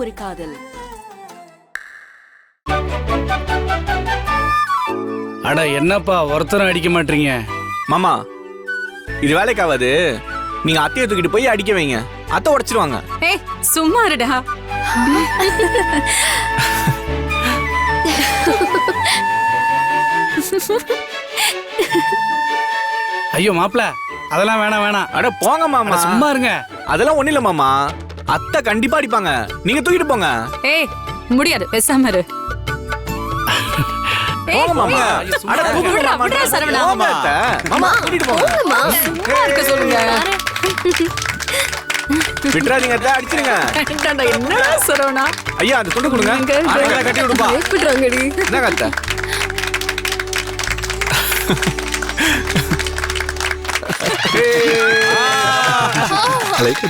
ஒரு காதல். அட என்னப்பா ஒருத்தரும் அடிக்க மாட்டீங்க? மாமா இது வேலைக்காவது. நீங்க அத்தையை தூக்கிட்டு போய் அடிக்க வைங்க, அத்தை உடைச்சிருவாங்க. ஏய் சும்மா இருடா. ஐயோ மாப்ள, அதெல்லாம் வேணாம். அட போங்க மாமா, சும்மா இருங்க. அதெல்லாம் ஒண்ணு இல்ல மாமா, அத்தை கண்டிப்பா அடிப்பாங்க, நீங்க தூக்கிட்டு போங்க. ஏய் முடியாது, பேசாம இரு. போங்க மாமா. அட விடுடா, விடுடா சரவணா. போங்க அத்தை. மாமா தூக்கிட்டு போங்க. சும்மா இருக்க சொல்லுங்க. விட்டுறாதீங்க அத்தை, அடிச்சிருங்க. என்னடா சரவணா? ஐயா அந்த துண்டு கொடுங்க, ஆளுங்களை கட்டி விடுப்பா. என்னங்க அத்தை?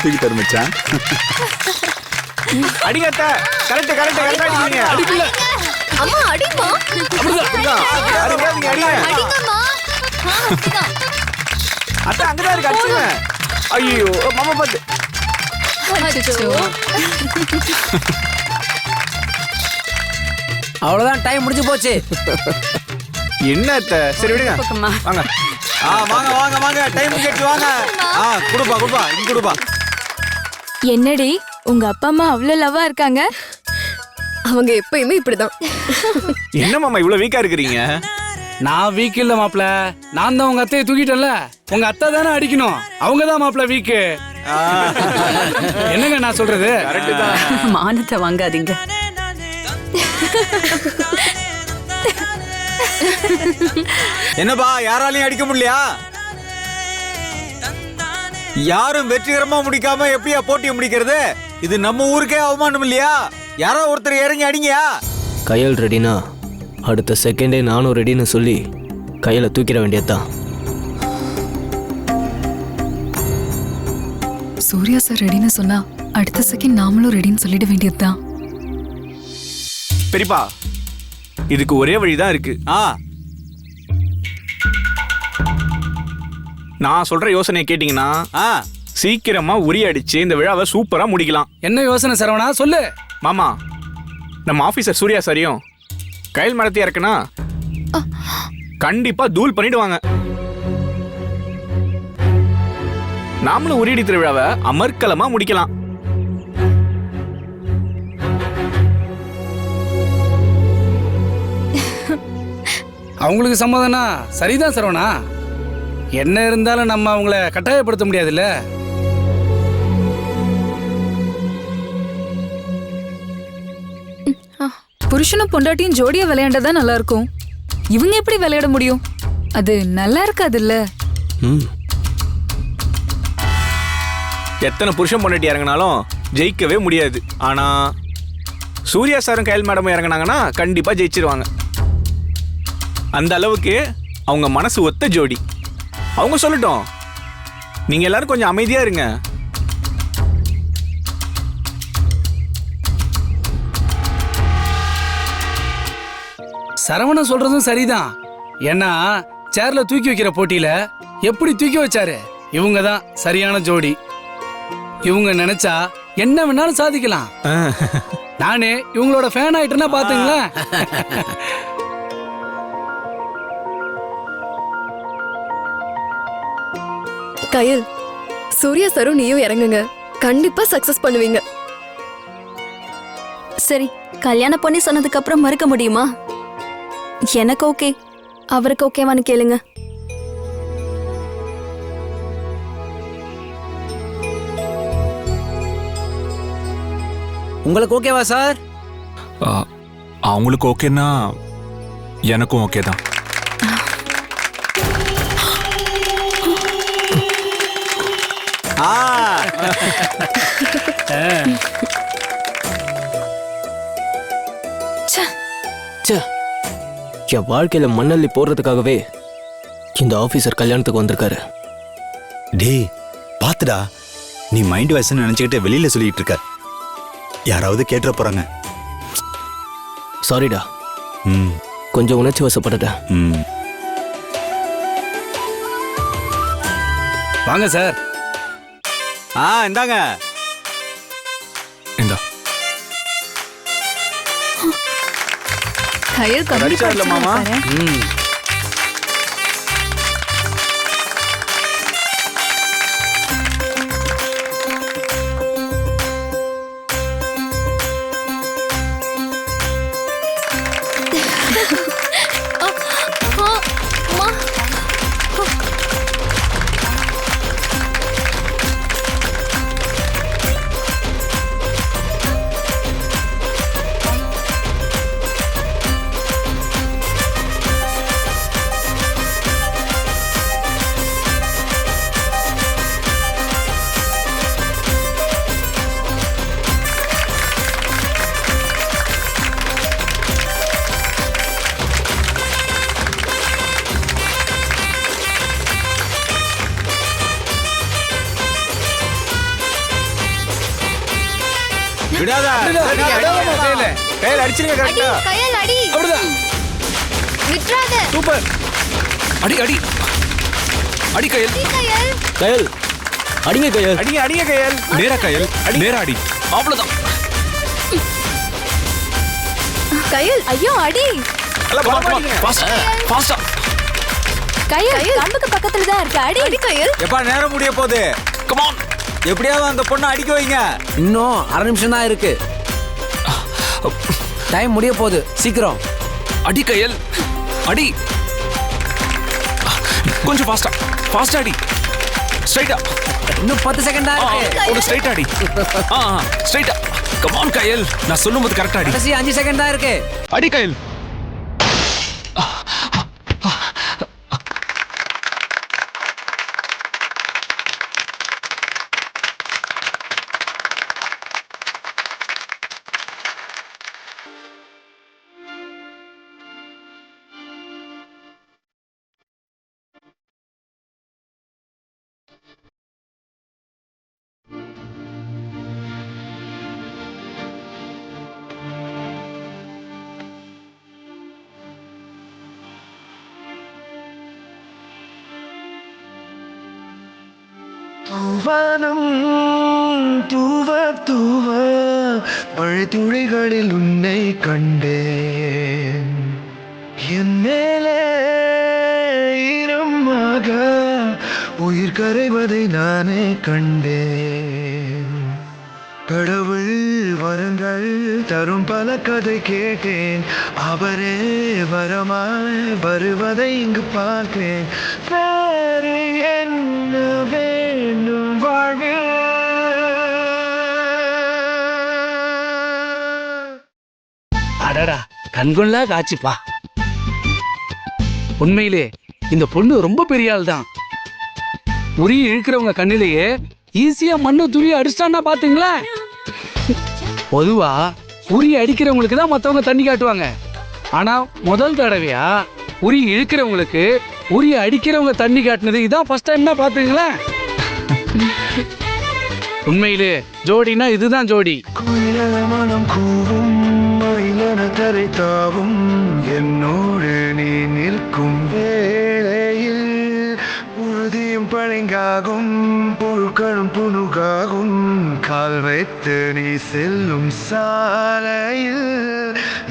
தூக்கிட்டு மச்சான். அடிங்க அத்தை. கரெக்ட் அடிக்கிறீங்க. அடிக்கல. அம்மா அடிமா. அடிங்க அடிங்கம்மா. அத்தை அங்கதான் இருக்கு, அடிச்சுங்க. ஐயோ மாமா பாத்து. அவ்வளவுதான், டைம் முடிஞ்சு போச்சு. என்ன அத்தை? சரி விடுங்க, வாங்க. வாங்க டைம் கேட்டு வாங்க. குடுப்பா இங்க குடுப்பா. என்னடி உங்க அப்பா அம்மா அவ்வளவு லவ்வா இருக்காங்க? அவங்க எப்பயுமே இப்படிதான். என்ன மாமா இவ்வளவு வீக்கா இருக்கிறீங்க? நான் வீக் இல்ல மாப்ள, நான் தான் உங்க அத்தையை தூக்கிட்டேன்ல. உங்க அத்தை தானே அடிக்கணும், அவங்க தான் மாப்ள வீக்கு. என்னங்க நான் சொல்றது? கரெக்ட் தான். மானத்தை வாங்காதீங்க. என்னப்பா யாராலையும் அடிக்க முடியலையா? யாரும் வெற்றிகரமா முடிக்காம எப்படியா போட்டியை முடிக்கிறது? இது நம்ம ஊருக்கே அவமானம் இல்லையா? யாரோ ஒருத்தர் இறங்கி அடிங்கயா. கையல் ரெடினா அடுத்த செகண்டே நானும் ரெடின்னு சொல்லி கையில தூக்கிட வேண்டியதுதான். சூர்யா சார் ரெடின்னு சொன்னா அடுத்த செகண்ட் நாமளும் ரெடின்னு சொல்லிட வேண்டியதுதான். பெரியப்பா இதுக்கு ஒரே வழிதான் இருக்கு. நான் சொல்ற யோசனையை கேட்டீங்கன்னா சீக்கிரமா உரி அடிச்சு இந்த விழாவை சூப்பரா முடிக்கலாம். என்ன யோசனை சரவணா, சொல்லு. மாமா நம்ம ஆபீசர் சூர்யா சரியும் கையில் மரத்தை இறக்குனா கண்டிப்பா தூள் பண்ணிடுவாங்க. நாமளும் உரியடி திருவிழாவை அமர்க்கலமா முடிக்கலாம். அவங்களுக்கு சம்மதம்னா சரிதான் சரவணா. என்ன இருந்தாலும் நம்ம அவங்கள கட்டாயப்படுத்த முடியாதுல்ல. புருஷனும் பொண்டாட்டியும் ஜோடியா விளையாண்டதா நல்லா இருக்கும். இவங்க எப்படி விளையாட முடியும்? அது நல்லா இருக்காதுல்ல. எத்தனை புருஷன் பொண்டாட்டி இறங்கினாலும் ஜெயிக்கவே முடியாது. ஆனா சூர்யா சாரும் கையல் மேடமும் இறங்கினாங்கன்னா கண்டிப்பா ஜெயிச்சிருவாங்க. அந்த அளவுக்கு அவங்க மனசு ஒத்த ஜோடி. அவங்க சொல்லட்டும், நீங்க எல்லாரும் கொஞ்சம் அமைதியா இருங்க. சரவணன் சொல்றதும் சரிதான். ஏன்னா சேர்ல தூக்கி வைக்கிற போட்டியில எப்படி தூக்கி வச்சாரு, இவங்க தான் சரியான ஜோடி. இவங்க நினைச்சா என்ன வேணாலும் சாதிக்கலாம். நானே இவங்களோட ஃபேன் ஆயிட்டேன்னா பாத்துங்களா. கயல், சூர்யா சாரும் நீயும் இறங்குங்க, கண்டிப்பா சக்சஸ் பண்ணுவீங்க. சரி, கல்யாண பொண்ணு சொன்னதுக்கு அப்புறம் மறுக்க முடியுமா? எனக்கு ஓகே, அவருக்கு ஓகேவான்னு கேளுங்க. உங்களுக்கு ஓகேவா சார்? அவங்களுக்கு ஓகேன்னா எனக்கும் ஓகே தான். என் வாழ்க்கையில மண்ணள்ளி போடுறதுக்காகவே இந்த ஆபீசர் கல்யாணத்துக்கு வந்திருக்காரு. டேய் பாத்துடா, நீ மைண்ட் வாய்ஸ் நினைச்சுக்கிட்டு வெளியில சொல்லிட்டு இருக்க. யாராவது கேட்டுற போறாங்க. சாரிடா, கொஞ்சம் உணர்ச்சி வசப்பட்டுட்டேன். வாங்க சார். இந்தாங்க. இந்தா கையல் அடிச்சா இல்ல மாமா? ம். விடாத. கையில் அடிச்சிருங்க கரெக்டா. கையல் அடி. அப்படிதான். விட்றாத. சூப்பர். அடி அடி அடி கையல். கையல். கயல் அடிங்க கயல். அடிங்க அடிங்க கையில். நேரா கையல் நேரா அடி. அவ்வளவுதான். கையல். ஐயோ அடி. எல்லாம் பலமா அடிங்க. ஃபாஸ்டா. கையல் கம்புக்கு பக்கத்துல தான் இருக்கு. அடி. அடி கையல். எப்பா நேரம் முடிய போகுது. Come on. எப்படியாவது அந்த பொண்ணை அடிக்க வைங்க. இன்னும் 1/2 நிமிஷம் தான் இருக்கு. டைம் முடிய போகுது, சீக்கிரம். அடி கையல். அடி. கொஞ்சம் ஃபாஸ்டா. ஃபாஸ்டா அடி. ஸ்ட்ரைட்டா. இன்னும் 10 செகண்ட் தான் இருக்கு. ஒரு ஸ்ட்ரைட்டா அடி. ஸ்ட்ரைட்டா. கம் ஆன் கையல். நான் சொல்லும்போது கரெக்டா அடி. கடைசி 5 செகண்ட் தான் இருக்கு. அடி கையல். வானம் தூவ தூவ மழை துளிகளில் உன்னை கண்டேன். என் மேலே ஈரமாக உயிர் கரைவதை நானே கண்டேன். கடவுள் வரங்கள் தரும் பல கதை கேட்டேன். அவரே வரமாய் வருவதை இங்கு பார்த்தேன். வேறு என்ன வேண்டும் வாழ்வில்? அடடா கண்கொள்ளா காட்சிப்பா. உண்மையிலே இந்த பொண்ணு ரொம்ப பெரிய ஆள் தான். உரி இழுக்கிறவங்க கண்ணிலேயே ஈஸியா மண்ணு துணி அடிச்சிட்டான்னா பாத்தீங்களா? பொதுவா உரி அடிக்கிறவங்களுக்கு தான் மத்தவங்க தண்ணி காட்டுவாங்க. ஆனா முதல் தடவையா உரி இழுக்கிறவங்களுக்கு உரி அடிக்கிறவங்க தண்ணி காட்டினது இதான் ஃபர்ஸ்ட் டைம்னா பாத்தீங்களா? உண்மையிலே ஜோடினா இதுதான் ஜோடி. குயிலென மனம் கூவும் மயிலென தரை தாவும் என்னோடு நீ நிற்கும் வேளையில் உறுதியும் பழங்காகும் புழுக்களும் புணுகாகும். கால் வைத்து நீ செல்லும் சாலையில்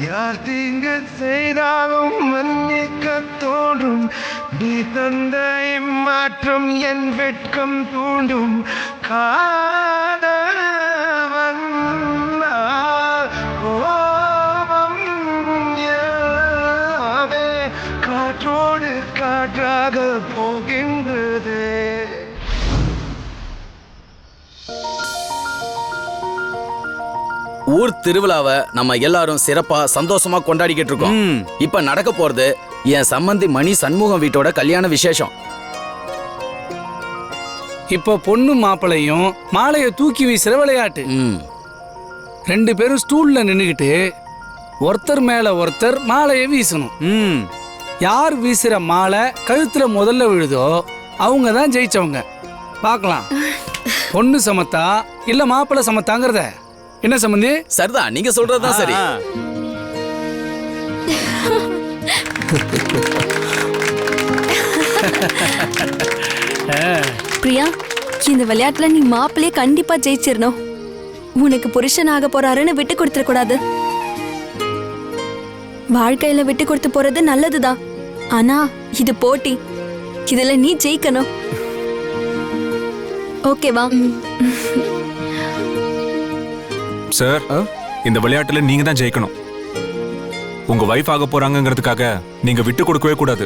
யார் தீங்கு செய்தாலும் மன்னிக்க தோன்றும். நீ தந்த மாற்றம் என் வெட்கம் தூண்டும். காதல் வந்தால் கோபம் யாவே காற்றோடு காற்றாக போகின்றது. ஊர் திருவிழாவை நம்ம எல்லாரும் சிறப்பா சந்தோஷமா கொண்டாடிக்கிட்டு இருக்கோம். இப்ப நடக்க போறது என் சம்பந்தி மணி சண்முகம் வீட்டோட கல்யாண விசேஷம். இப்ப பொண்ணு மாப்பிளையும் மாலையை தூக்கி வீசுற விளையாட்டு. 2 பேரும் ஸ்டூல்ல நின்னுகிட்டு ஒருத்தர் மேல ஒருத்தர் மாலையை வீசணும். யார் வீசுற மாலை கழுத்துல முதல்ல விழுதோ அவங்க தான் ஜெயிச்சவங்க. பார்க்கலாம் பொண்ணு சமத்தா இல்ல மாப்பிள்ளை சமத்தாங்கிறத. என்ன சம்பந்தி? சரிதான், நீங்க சொல்றதுதான் சரி. பிரியா, இந்த விளையாட்டுல நீ மாப்பிள்ளையே கண்டிப்பா ஜெயிச்சிடணும். உனக்கு புருஷன் ஆக போறாருன்னு விட்டு கொடுத்துட கூடாது. வாழ்க்கையில விட்டு கொடுத்து போறது நல்லதுதான். ஆனா இது போட்டி. இதுல நீ ஜெயிக்கணும். ஓகேவா? சார், இந்த விளையாட்டுல நீங்க தான் ஜெயிக்கணும். உங்க வைஃப் ஆக போறாங்கிறதுக்காக நீங்க விட்டு கொடுக்கவே கூடாது.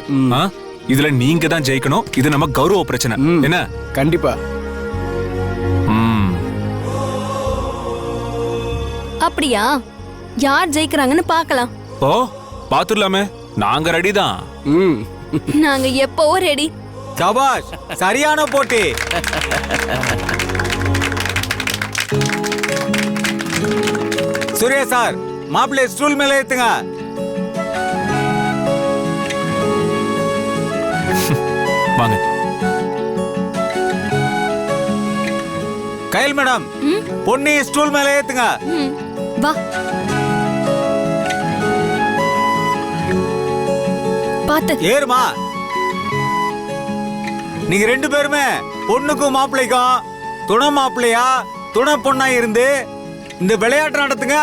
இதுல நீங்க தான் ஜெயிக்கணும். இது நம்ம கௌரவ பிரச்சனை. என்ன? கண்டிப்பா. அப்படியா? யார் ஜெயிக்கிறாங்கன்னு பார்க்கலாம். ஓ, பாத்துடலாமே. நாங்க ரெடி தான். நாங்க எப்பவோ ரெடி. சபாஷ், சரியான போட்டி. சூர்யா சார், மாப்பிள்ளை ஸ்டூல் மேல ஏத்துங்க. வாங்க. கயல் மேடம், பொண்ணி ஸ்டூல் மேல ஏத்துங்க. வா. பாத்து ஏறுமா. நீங்க ரெண்டு பேருமே பொண்ணுக்கும் மாப்பிள்ளைக்கும் துணை மாப்பிள்ளையா துணை பொண்ணா இருந்து இந்த விளையாட்டு நடத்துங்க.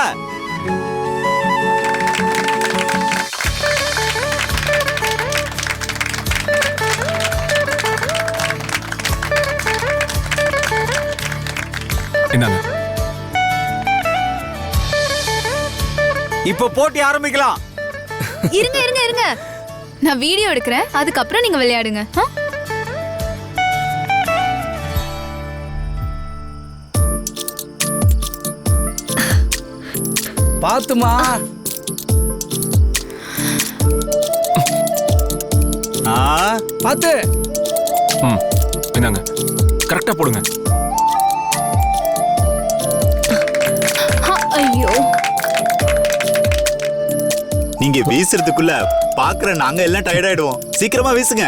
என்னங்க? இப்ப போட்டி ஆரம்பிக்கலாம். இருங்க இருங்க இருங்க, நான் வீடியோ எடுக்கிறேன், அதுக்கப்புறம் நீங்க விளையாடுங்க. பாத்துமா. பாத்து. என்னங்க? கரெக்டா போடுங்க. ஐயோ, நீங்க வீசுறதுக்குள்ள பாக்குற நாங்க எல்லாம் டயர்ட் ஆயிடுவோம். சீக்கிரமா வீசுங்க.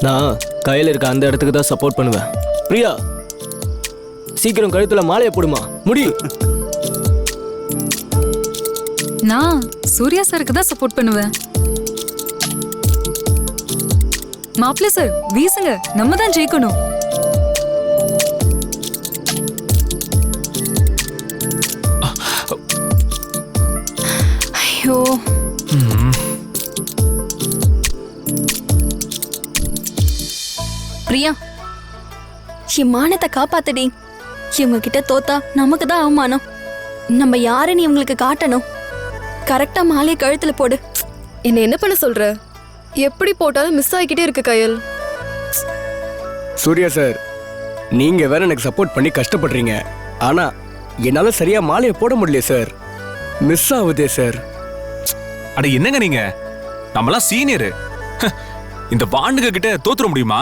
நான் கையில இருக்க அந்த இடத்துக்கு தான் சப்போர்ட் பண்ணுவேன். பிரியா, சீக்கிரம் கழுத்துல மாலையை போடுமா. முடி. நான் சூர்யா சாருக்கு தான் சப்போர்ட் பண்ணுவேன். மாப்பிள்ளை சார் வீசுங்க, நம்ம தான் ஜெயிக்கணும். ஐயோ. பிரியா, என் மானத்தை காப்பாத்தடி. இவங்க கிட்ட தோத்தா நமக்கு தான் அவமானம். நம்ம யாருன்னு இவங்களுக்கு காட்டணும். கரெக்டா மாலையை கழுத்துல போடு. என்ன என்ன பண்ண சொல்ற? எப்படி போட்டாலும் மிஸ் ஆகிக்கிட்டே இருக்கு கயல். சூர்யா சார், நீங்க வேற எனக்கு சப்போர்ட் பண்ணி கஷ்டப்படுறீங்க. ஆனா என்னால சரியா மாலையை போட முடியல சார். மிஸ் ஆகுதே சார். அட என்னங்க நீங்க? நம்மலாம் சீனியர். இந்த பாண்டுக கிட்ட தோத்துற முடியுமா?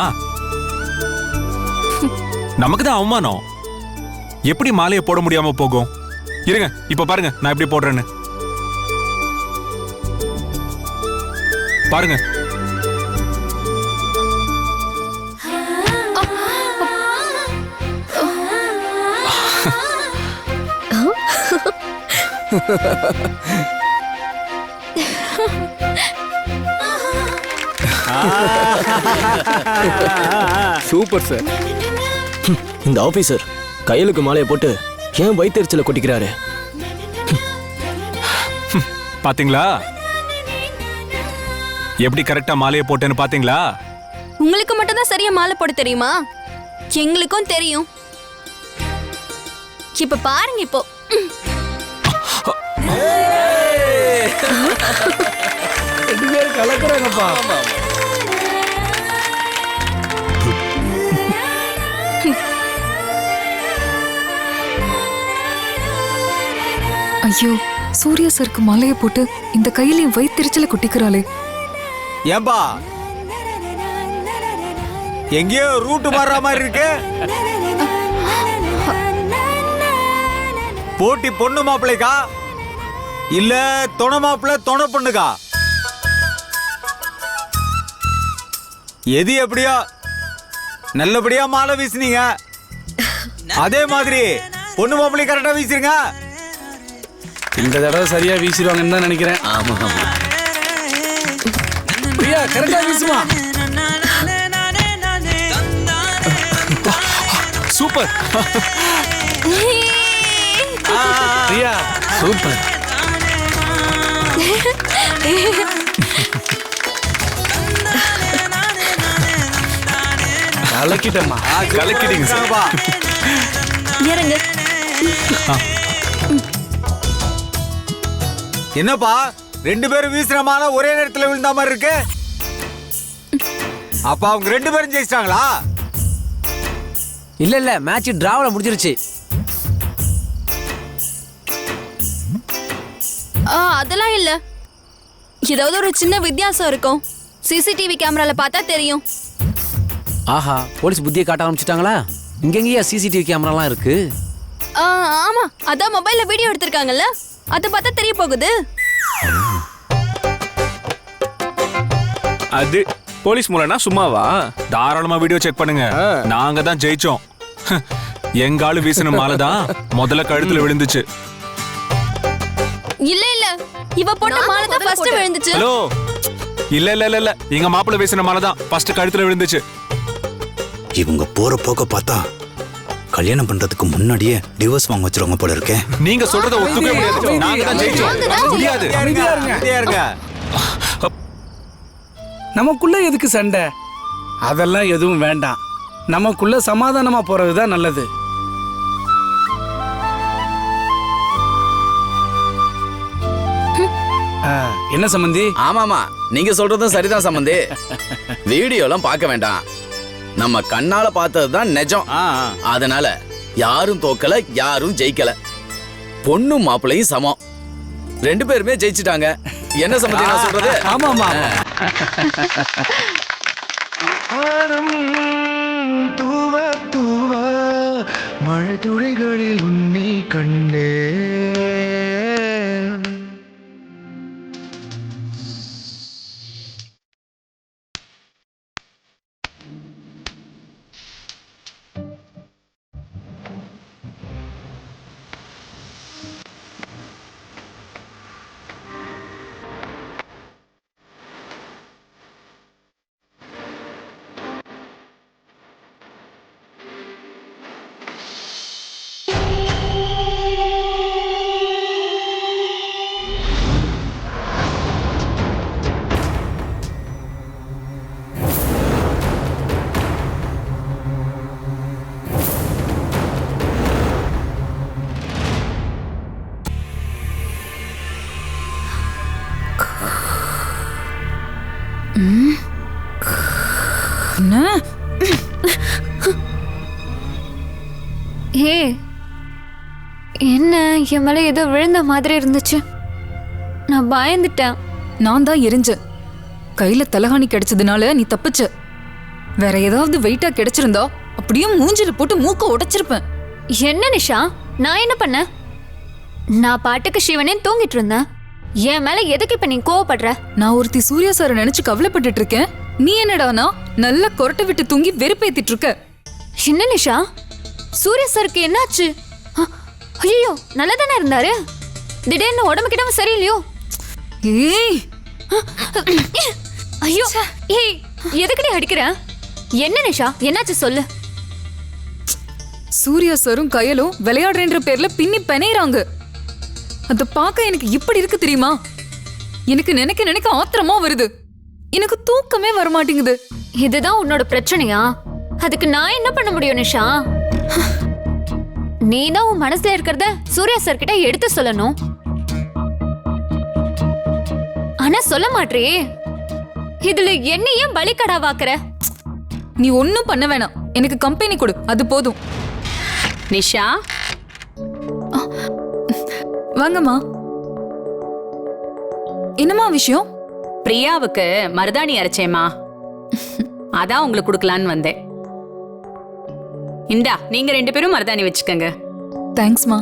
நமக்கு தான் அவமானம். எப்படி மாலையை போட முடியாம போகும்? இருங்க, இப்ப பாருங்க நான் எப்படி போடுறேன்னு. பாருங்க. Super sir. இந்த ஆபீசர் கையிலுக்கு மாலையை போட்டு ஏன் வயிற்றுச்சல கொட்டிக்கிறாரு? பாத்தீங்களா எப்படி கரெக்டா மாலையை போட்டேன்னு? பாத்தீங்களா? உங்களுக்கு மட்டும் தான் சரியா மாலை போட தெரியுமா? எங்களுக்கும் தெரியும். இப்ப பாருங்க. இப்போ ரெண்டு பேரும் கலக்குறாங்கப்பா. ஐயோ, சூர்யா சாருக்கு மாலையை போட்டு இந்த கையிலையும் வயிற்றுச்சல கொட்டிக்கிறாளே. ஏம்பா, எங்கேயோ ரூட் மாறுற மாதிரி இருக்கு. போட்டி பொண்ணு மாப்பிள்ளைக்கா இல்ல துணை மாப்பிள்ளை துணை பொண்ணுக்கா? எது எப்படியோ நல்லபடியா மாலை வீசுனீங்க. அதே மாதிரி பொண்ணு மாப்பிள்ளை கரெக்டா வீசுறீங்க. இந்த தடவை சரியா வீசிடுவாங்கன்னு தான் நினைக்கிறேன். ஆமா ஆமா. பிரியா, கரெக்டா வீசுமா. சூப்பர். பிரியா, சூப்பர். கலக்கிட்டம்மா. கலக்கிட்டீங்க சார். இறங்க. என்னப்பா 2 பேரும் வீசுற மாலை ஒரே நேரத்துல விழுந்த மாதிரி இருக்கு. அப்ப அவங்க 2 பேரும் ஜெயிச்சிட்டாங்களா? இல்ல மேட்ச் டிராவ்ல முடிஞ்சிருச்சு. அதெல்லாம் இல்ல. ஏதாவது ஒரு சின்ன வித்தியாசம் இருக்கும். சிசிடிவி கேமரால பார்த்தா தெரியும். ஆஹா, போலீஸ் புத்தியை காட்ட ஆரம்பிச்சிட்டாங்களா? இங்கெங்கயா சிசிடிவி கேமராலாம் இருக்கு? ஆமா, அதான் மொபைல்ல வீடியோ எடுத்திருக்காங்கல்ல, அத பார்த்தா தெரிய போகுது. அது போலீஸ் மூலனா சும்மாவா? தாராளமா வீடியோ செக் பண்ணுங்க. நாங்க தான் ஜெயிச்சோம். எங்க ஆளு வீசின மாலை தான் முதல்ல கழுத்துல விழுந்துச்சு. இல்ல இவ போட்ட மாலை தான் ஃபர்ஸ்ட் விழுந்துச்சு. ஹலோ, இல்ல எங்க மாப்பிள்ளை வீசின மாலை தான் ஃபர்ஸ்ட் கழுத்துல விழுந்துச்சு. இவங்க போற போக்க பார்த்தா கல்யாணம் பண்றதுக்கு முன்னாடியே டிவோர்ஸ் வாங்க வச்சிருவாங்க போல இருக்கே. நீங்க சொல்றத ஒத்துக்கவே முடியாது. நாங்க தான் ஜெயிச்சோம். முடியாது. அமைதியா இருங்க. நமக்குள்ள எதுக்கு சண்டை? அதெல்லாம் எதுவும் வேண்டாம். நமக்குள்ள சமாதானமா போறதுதான் நல்லது. என்ன சம்பந்தி? ஆமாமா, நீங்க சொல்றதும் சரிதான் சம்பந்தி. வீடியோலாம் பார்க்க வேண்டாம். நம்ம கண்ணால பார்த்ததுதான் நிஜம். அதனால யாரும் தோக்கல, யாரும் ஜெயிக்கல. பொண்ணும் மாப்பிள்ளையும் சமம். 2 பேருமே ஜெயிச்சிட்டாங்க. என்ன சம்பந்தி நான் சொல்றது? ஆமாமா. தூவ தூவ மழை துளிகளில் உன்னை கண்டே. என்ன என் மேல ஏதோ விழுந்த மாதிரி இருந்துச்சு. நான் பயந்துட்டேன். நான் தான் எரிஞ்சேன். கையில தலகாணி கிடைச்சதுனால நீ தப்பிச்ச. வேற ஏதாவது வெயிட்டா கிடைச்சிருந்தா அப்படியே மூஞ்சில போட்டு மூக்க உடைச்சிருப்பேன். என்ன நிஷா, நான் என்ன பண்ண? நான் பாட்டுக்கு சிவனே தூங்கிட்டு இருந்தேன். என் மேல எதுக்கு இப்ப நீ கோவப்படுற? நான் ஒருத்தி சூர்யா சாரை நினைச்சு கவலைப்பட்டுட்டு இருக்கேன். நீ என்னடானா நல்ல கொரட்டை விட்டு தூங்கி வெறுப்பேத்திட்டு இருக்க. என்ன நிஷா, சூர்யா சாருக்கு என்னாச்சு? ஐயோ, நல்லா தானே இருந்தாரு. திடீர்னு உடம்பு கிட்ட சரியில்லையோ? ஏய், ஐயோ, ஏய், எதுக்குடி அடிக்கிற? என்ன நிஷா, என்னாச்சு சொல்லு. சூர்யா சாரும் கயலும் விளையாடுறேன்ற பேர்ல பின்னி பிணையறாங்க. அத பார்க்க எனக்கு இப்படி இருக்கு தெரியுமா? எனக்கு நினைக்க நினைக்க ஆத்திரமா வருது. எனக்கு தூக்கமே வர மாட்டேங்குது. இதுதான் உன்னோட பிரச்சனையா? அதுக்கு நான் என்ன பண்ண முடியும் நிஷா? நீ தான் உன் மனசுல இருக்கிறத சூர்யா சார் கிட்ட எடுத்து சொல்லணும். ஆனா சொல்ல மாட்டியே. இதுல என்ன ஏன் பலிக்கடாவாக்குற? நீ ஒன்னும் பண்ண வேணாம். எனக்கு கம்பெனி கொடு, அது போதும். நிஷா, வாங்கம்மா. என்னம்மா விஷயம்? பிரியாவுக்கு மருதாணி அரைச்சேம்மா. அதான் உங்களுக்கு கொடுக்கலான்னு வந்தேன். இந்தா, நீங்க 2 பேரும் மருதாணி வச்சுக்கங்க. தேங்க்ஸ்மா.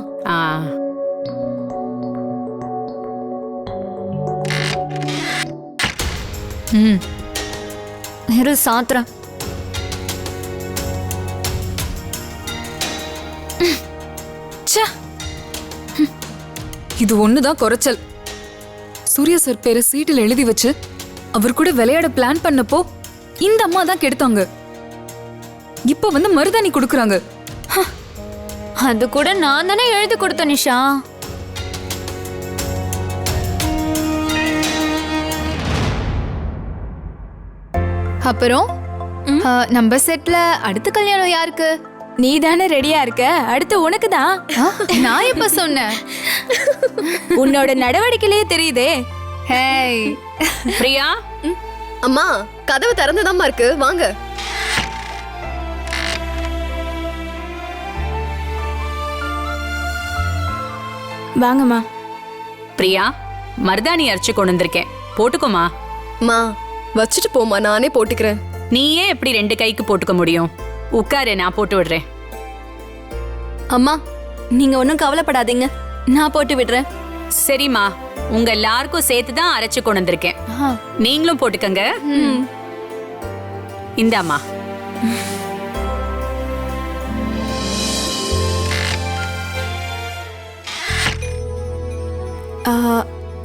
இரு சாத்திரம். இது ஒண்ணுதான் குறைச்சல். சூர்யா சார் பேரை சீட்டில் எழுதி வச்சு அவர் கூட விளையாட பிளான் பண்ணப்போ இந்த அம்மா தான் கெடுத்தாங்க. இப்ப வந்து மருதாணி கொடுக்கறாங்க. அது கூட நான் தானே எழுதி கொடுத்தேன் நிஷா. அப்புறம் நம்ம செட்ல அடுத்த கல்யாணம் யாருக்கு? நீ தானே ரெடியா இருக்க, அடுத்து உனக்கு தான். நான் எப்ப சொன்னேன்? உன்னோட நடவடிக்கையிலே தெரியுதே. ஹேய் பிரியா, அம்மா கதவு திறந்துதாம்மா இருக்கு, வாங்க. வாங்கம்மா. பிரியா, மருதாணி அரைச்சு கொண்டு வந்திருக்கேன், போட்டுக்கோமா. மா வச்சுட்டு போமா, நானே போட்டுக்கிறேன். நீயே எப்படி 2 கைக்கு போட்டுக்க முடியும்? உட்காரு, நான் போட்டு விடுறேன். அம்மா நீங்க ஒன்றும் கவலைப்படாதீங்க, நான் போட்டு விடுறேன். சரிம்மா, உங்க எல்லாருக்கும் சேர்த்து தான் அரைச்சு கொண்டு வந்திருக்கேன். நீங்களும் போட்டுக்கங்க. இந்தாம்மா.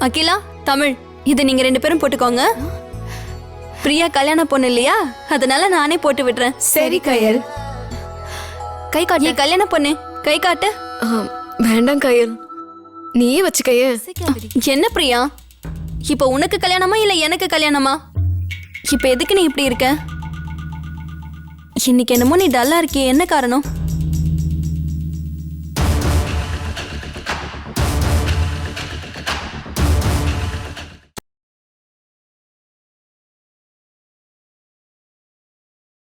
அகிலா, தமிழ், இது நீங்க 2 பேரும் போட்டுக்கோங்க. பிரியா கல்யாண பொண்ணு இல்லையா, அதனால நானே போட்டு விடுறேன். சரி கயல். கை காட்டு. கல்யாண பொண்ணு கை காட்டு. வேண்டாம் கயல், நீயே வச்சுக்கையே. என்ன பிரியா, இப்ப உனக்கு கல்யாணமா இல்ல எனக்கு கல்யாணமா? இப்ப எதுக்கு நீ இப்படி இருக்க? இன்னைக்கு என்னமோ நீ டல்லா இருக்கியே, என்ன காரணம்?